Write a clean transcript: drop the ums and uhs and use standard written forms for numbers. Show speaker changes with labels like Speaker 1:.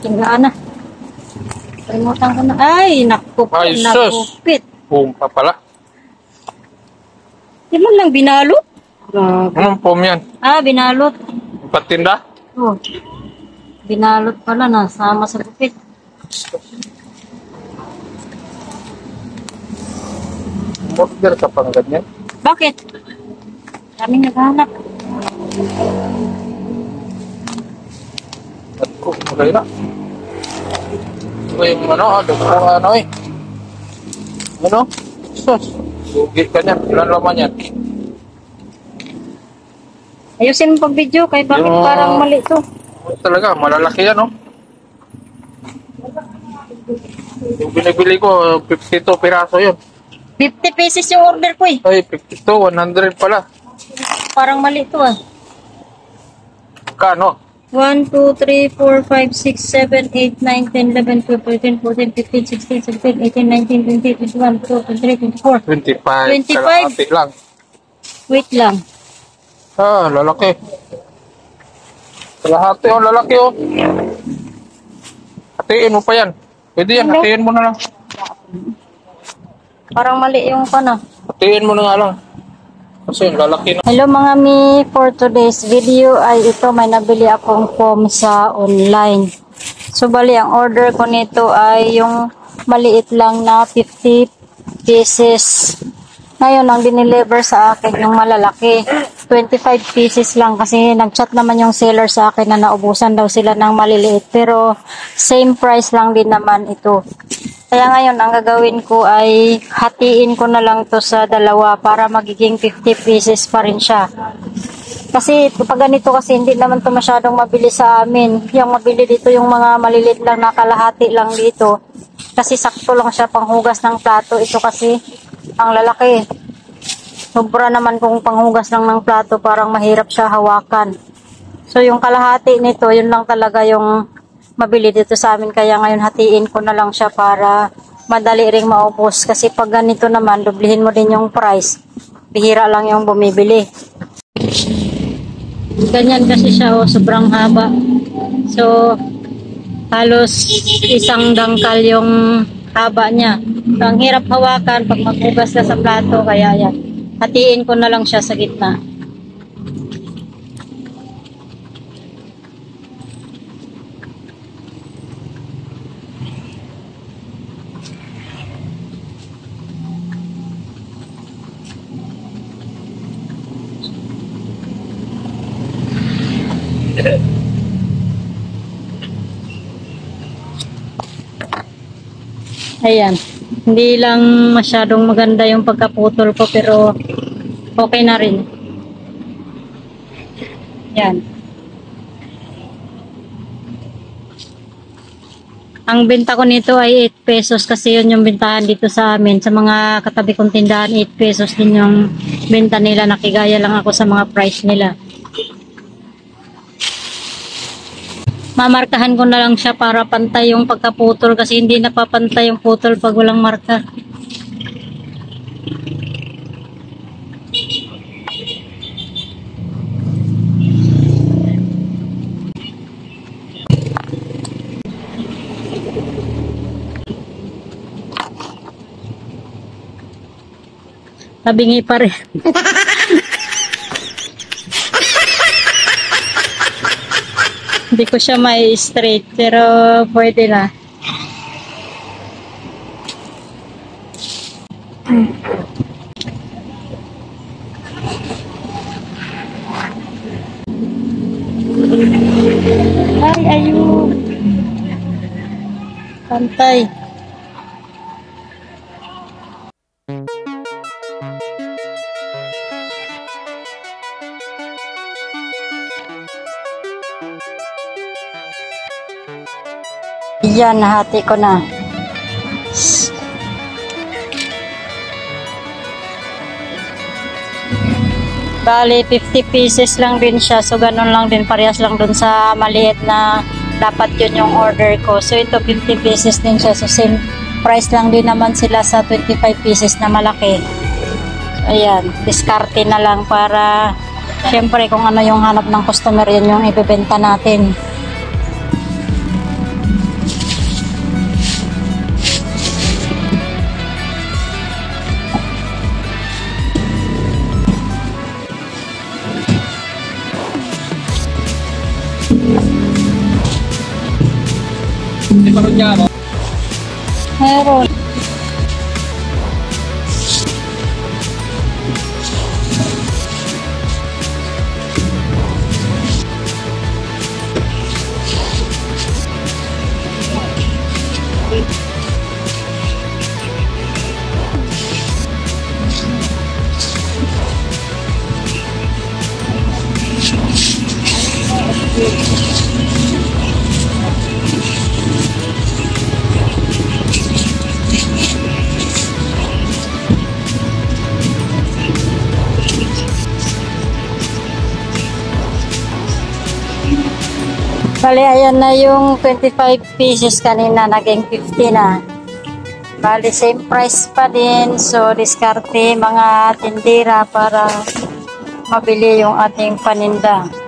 Speaker 1: Tinggaan na. Kalimutan ko na. Ay, nakupit. Nakupit.
Speaker 2: Pumpa pala.
Speaker 1: Di mo lang binalot?
Speaker 2: Anong pum yan?
Speaker 1: Binalot.
Speaker 2: Patinda?
Speaker 1: Oh. Binalot pala na. Sama sa gupit.
Speaker 2: Order ka pang ganyan?
Speaker 1: Bakit? Daming naghahanap.
Speaker 2: Ako, magay na. Ito yung ano eh. Ano? Sus. Lugi ka niyan. Ilan laman yan?
Speaker 1: Ayusin mo pag video kay bakit
Speaker 2: Yung...
Speaker 1: parang mali to.
Speaker 2: Talaga, malalaki yan, no? Yung binibili ko, 52 piraso yun.
Speaker 1: 50 pesos yung order ko eh.
Speaker 2: Ay, 52, 100 pala.
Speaker 1: Parang mali to ah.
Speaker 2: Kano?
Speaker 1: 1, 2, 3, 4, 5, 6, 7, 8, 9, 10, 11, 12, 13, 14, 15, 16, 17, 18, 19, 20, 21, 22, 23, 24.
Speaker 2: 25. Kalahati lang.
Speaker 1: Wait lang.
Speaker 2: Lalaki. Kalahati oh, lalaki oh. Hatiin mo pa yan. Pwede yan, hatiin mo na lang.
Speaker 1: Parang mali yung kana.
Speaker 2: Hatiin mo na nga lang. Kasi yung lalaki na.
Speaker 1: Hello mga mi, for today's video ay ito may nabili akong foam sa online. So bali ang order ko nito ay yung maliit lang na 50 pieces. Ngayon ang dineliver sa akin yung malalaki. 25 pieces lang kasi nag-chat naman yung seller sa akin na naubusan daw sila ng maliliit. Pero same price lang din naman ito. Kaya ngayon, ang gagawin ko ay hatiin ko na lang to sa dalawa para magiging 50 pieces pa rin siya. Kasi pag ganito kasi hindi naman to masyadong mabili sa amin. Yung mabili dito yung mga malilit lang na kalahati lang dito. Kasi sakto lang siya panghugas ng plato. Ito kasi ang lalaki. Sobra naman kung panghugas lang ng plato parang mahirap siya hawakan. So yung kalahati nito, yun lang talaga yung mabili dito sa amin, kaya ngayon hatiin ko na lang siya para madali ring maubos kasi pag ganito naman dublihin mo din yung price, bihira lang yung bumibili. Ganyan kasi siya sobrang haba, so halos isang dangkal yung haba niya, so, ang hirap hawakan pag maghugas ka sa plato, kaya yan, hatiin ko na lang siya sa gitna. Ayan, hindi lang masyadong maganda yung pagkaputol ko pero okay na rin. Yan. Ang benta ko nito ay 8 pesos kasi yun yung bentahan dito sa amin. Sa mga katabi kong tindahan, 8 pesos din yung benta nila. Nakigaya lang ako sa mga price nila. Mamarkahan ko na lang siya para pantay yung pagkaputol kasi hindi napapantay yung putol pag walang marka. Tabingi pa rin. Hindi ko siya may straight pero pwede na. Ay, ayun. Pantay. Yan, nahati ko na. Bali, 50 pieces lang din siya. So, ganun lang din. Parehas lang dun sa maliit na dapat yun yung order ko. So, ito 50 pieces din siya. So, same price lang din naman sila sa 25 pieces na malaki. So, ayan. Diskarte na lang para syempre kung ano yung hanap ng customer, yun yung ibebenta natin. Meron. Bali, ayan na yung 25 pieces kanina, naging 50 na. Bali, same price pa din. So, diskarte mga tindera para mabili yung ating paninda.